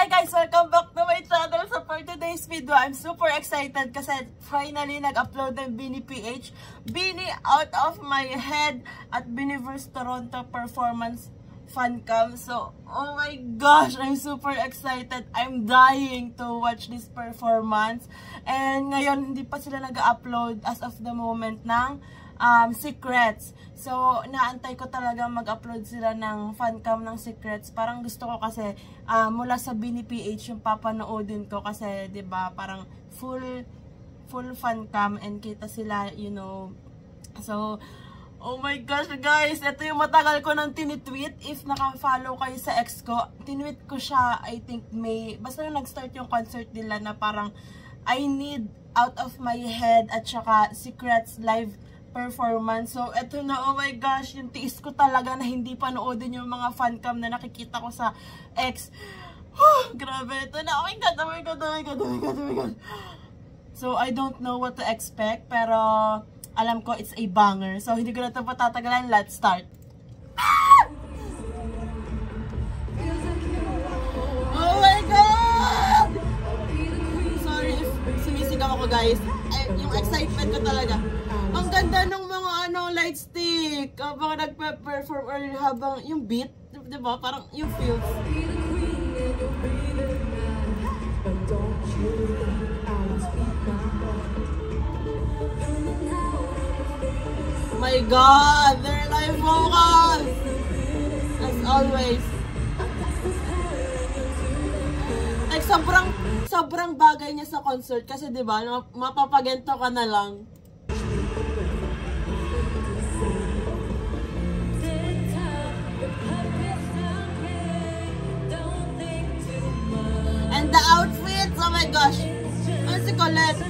Hi guys! Welcome back to my channel. So for today's video, I'm super excited kasi finally nag-upload ng Bini PH. Bini Out of My Head at Biniverse Toronto Performance Fancam. So, oh my gosh! I'm super excited. I'm dying to watch this performance. And ngayon, hindi pa sila nag-upload as of the moment ng Secrets. So, naantay ko talaga mag-upload sila ng fancam ng Secrets. Parang gusto ko kasi mula sa Bini PH yung papanoodin ko kasi 'di ba parang full fancam and kita sila, you know. So, oh my gosh guys, ito yung matagal ko nang tinitweet. If naka-follow kayo sa ex ko, tinweet ko siya I think May. Basta nung nag-start yung concert nila na parang I need Out of My Head at saka Secrets live performance. So, eto na, oh my gosh, yung tiis ko talaga na hindi panoodin yung mga fancam na nakikita ko sa ex. Grabe, ito na. Oh my God, oh my God, oh my God, oh my God, oh my God. So, I don't know what to expect, pero alam ko it's a banger. So, hindi ko na ito patatagalan. Let's start. Oh my God! Sorry if sumisigaw ako, guys. Yung excitement ko talaga. Ang ganda ng mga light stick habang nagpe-perform or habang yung beat, diba? Parang yung feels. My God! They're live vocals! As always. Like, sobrang bagay niya sa concert kasi diba, mapapagento ka na lang. And the outfits, oh my gosh. Ano si Colette?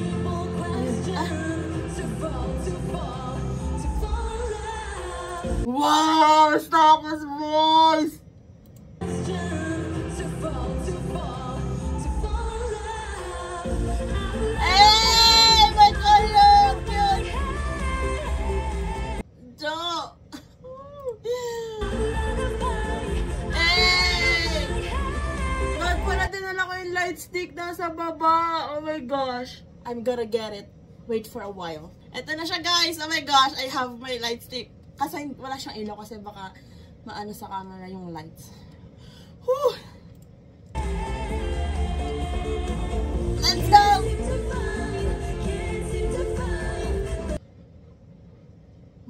Wow! Stockless voice! Hey! My Colette! Cute! Joe! Light stick nasa baba. Oh my gosh. I'm gonna get it. Wait for a while. Ito na siya guys. Oh my gosh. I have my light stick. Kasi wala siyang ilaw kasi baka maano sa camera yung lights. Whew. Let's go!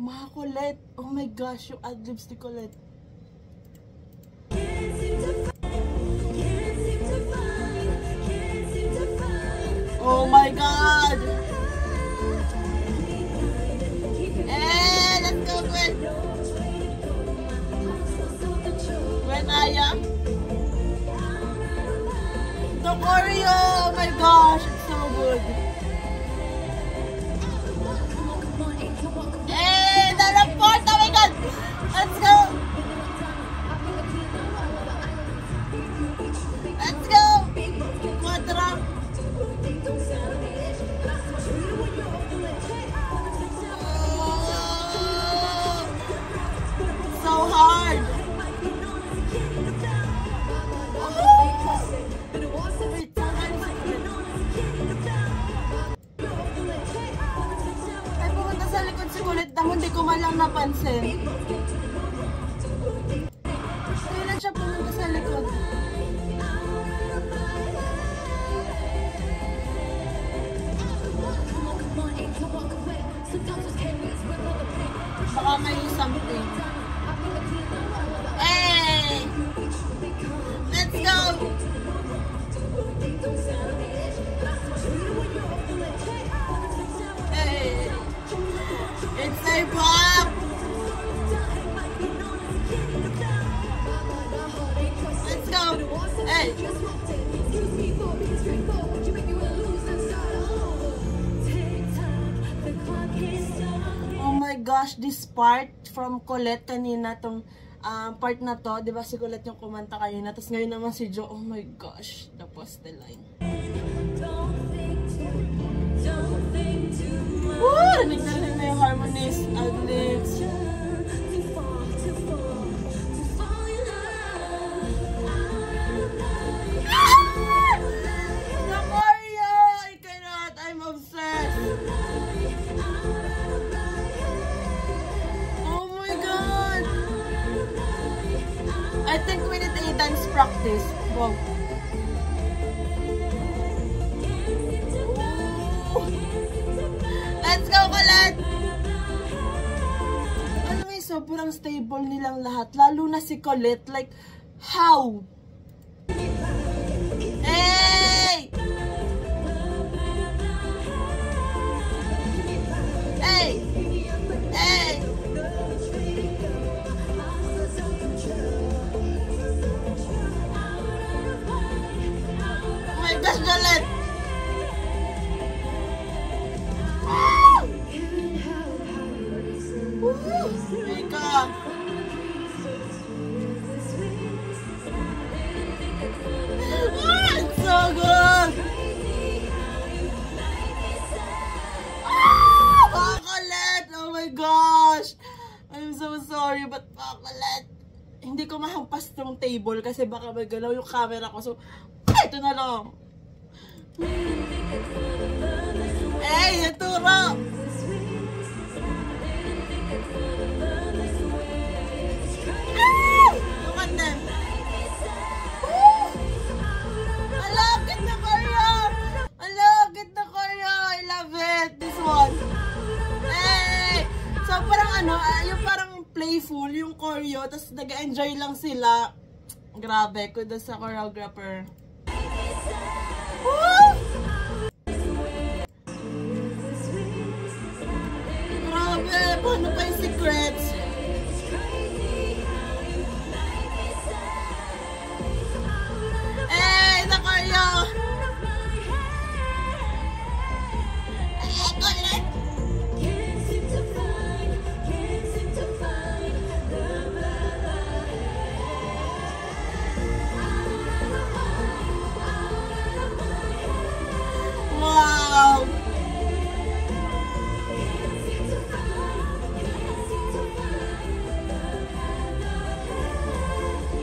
Mga Colette. Oh my gosh. Yung ad-libs ni Colette. Oh my God! Eh, let's go, Gwen! Gwen Aya! The choreo! Oh my gosh! It's so good! Eh, the report! Oh my God! Let's go! Let's go! Quadra! So hard. Ay, pumunta sa likod si Colette na hindi ko man lang napansin. Kailan siya pumunta sa likod? Baka may something. Hey! Let's go! Hey! It's a pop! Let's go! Hey! Oh my gosh, this part from Colette kanina, tong part na to, di ba si Colette yung kumanta kanina, tapos ngayon naman si Joe, oh my gosh, tapos the line. Woo! Rinig na yung harmonies, ad-libs. Ah! Let's go, Colette! Alam mo, sobrang stable nilang lahat. Lalo na si Colette. Like, how? Hey! Hey! Hey! Oh my gosh, Colette! Mika! It's so good! Colette! Oh my gosh! I'm so sorry, but Colette, hindi ko mahampas tong table kasi baka magalaw yung camera ko. So, ito na lang. Hey, naturo! Look at them! I love it na Korea! I love it na Korea! I love it! This one! Hey! So, parang ano, yung parang playful, yung choreo, tapos nag-enjoy lang sila. Grabe, kudos sa choreographer. Woo! Grabe, paano pa yung secrets? Hey, na choreo! Colette! Wow!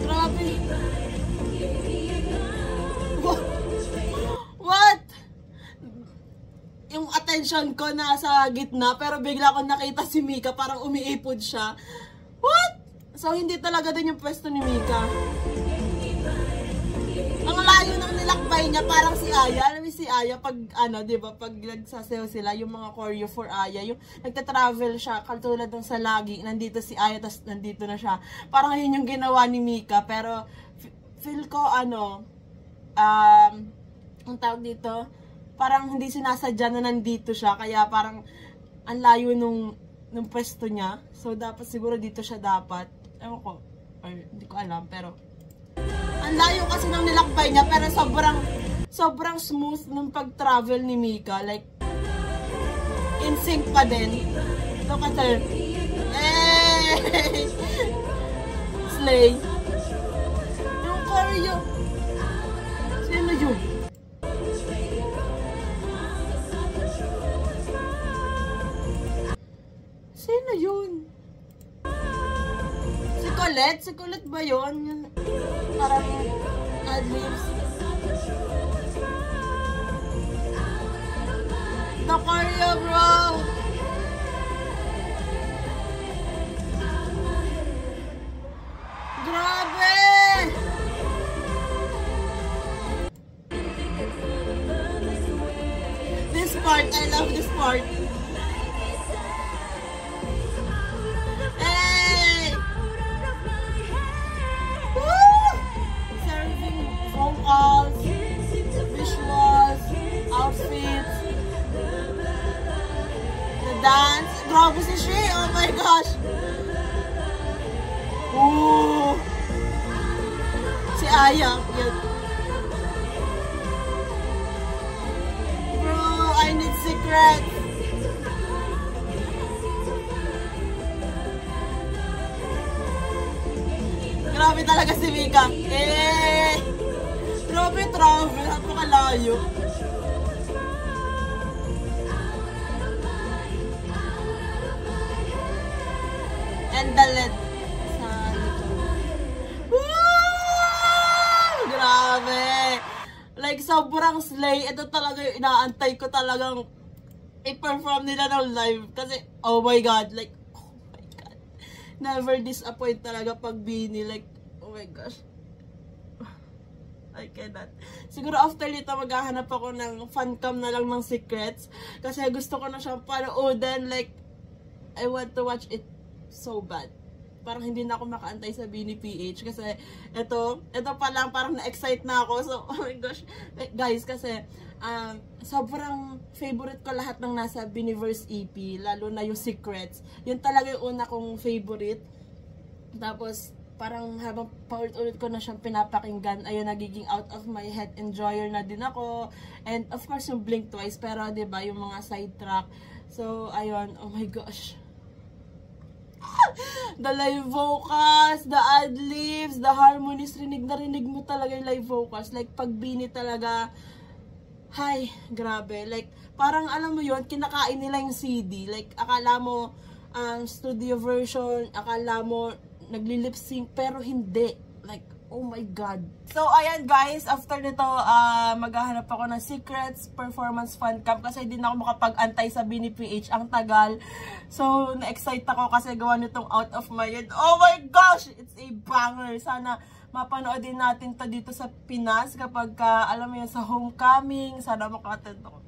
Grabe! What? Yung attention ko nasa gitna pero bigla ko nakita si Mika, parang umiipod siya. What? So hindi talaga din yung pwesto ni Mika. Ang layo ng nilakbay niya, parang si Aya. Alam mo si Aya, pag ano, di ba, pag nagsasayaw sila, yung mga choreo for Aya, yung nagta-travel siya, katulad ng sa lagi, nandito si Aya, tas nandito na siya. Parang yun yung ginawa ni Mika, pero feel ko, ano, ang tawag dito, parang hindi sinasadya na nandito siya, kaya parang ang layo nung pwesto niya. So, dapat siguro dito siya dapat. Ewan ko, or hindi ko alam, pero ang layo kasi ng nilakbay niya, pero sobrang smooth nung pag-travel ni Mika. Like, in sync pa din. Look at her. Hey! Slay. Yung choreo. Sino yun? Sino yun? Si Colette? Si Colette ba yun? Parang ad-libs. The choreo, bro! Grabe! This part, I love this part. Hey! Woo! Serving phone calls, visuals, outfits, the dance. Grabe si Shay, oh my gosh! Ooh! Si Aya, yun. Bro, I need secrets. Grabe talaga si Mika. Eh! Grabe travel, napakalayo. And the LED sa likod. Woo! Grabe! Like, sobrang slay. Ito talaga yung inaantay ko talagang i-perform nila ng live. Kasi, oh my God, like, oh my God. Never disappoint talaga pag Bini. Like, oh my gosh. I cannot. Siguro after nito, maghahanap ako ng fancam na lang ng secrets. Kasi gusto ko na siyang panoodin. Like, I want to watch it so bad. Parang hindi na ako makaantay sa Bini PH. Kasi, ito pa lang, parang na-excite na ako. So, oh my gosh. Guys, kasi, sobrang favorite ko lahat ng nasa Biniverse EP. Lalo na yung secrets. Yun talaga yung una kong favorite. Tapos, parang habang paulit-ulit ko na siyang pinapakinggan, ayun, nagiging out of my head enjoyer na din ako. And of course, yung Blink Twice, pero diba, yung mga side track. So, ayun, oh my gosh. The live vocals, the ad-libs, the harmonies, rinig na rinig mo talaga yung live vocals. Like, pag Bini talaga, hay, grabe. Like, parang alam mo yun, kinakain nila yung CD. Like, akala mo, studio version, akala mo, nagli-lip sync, pero hindi. Like, oh my God. So, ayan guys, after nito, maghahanap ako ng secrets, performance fan cam, kasi hindi na ako makapag-antay sa Bini PH, ang tagal. So, na-excite ako kasi gawa nitong out of my head. Oh my gosh! It's a banger. Sana mapanood din natin to dito sa Pinas kapag, alam mo yun, sa homecoming. Sana maka-attend ako.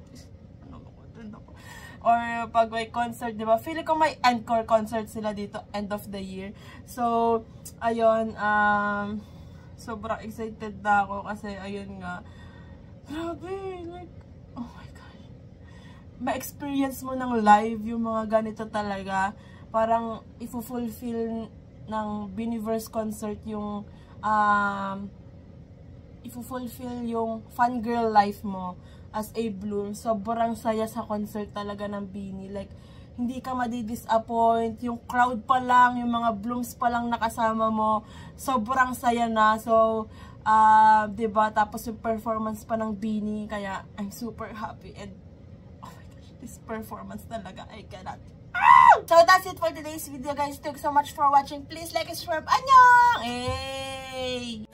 Or pag may concert, di ba? Feeling ko may encore concert sila dito, end of the year. So, ayun, sobrang excited na ako kasi, ayun nga, grabe, like, oh my God. Ma-experience mo ng live yung mga ganito talaga. Parang, ifo-fulfill ng Biniverse concert yung, ifo-fulfill yung fangirl life mo as a Bloom. Sobrang saya sa concert talaga ng Bini. Like, hindi ka madi-disappoint. Yung crowd pa lang, yung mga Blooms pa lang nakasama mo, sobrang saya na. So, diba? Tapos yung performance pa ng Bini. Kaya, I'm super happy. And, oh my gosh, this performance talaga, I cannot. So, that's it for today's video, guys. Thanks so much for watching. Please like and subscribe. Annyeong! Hey!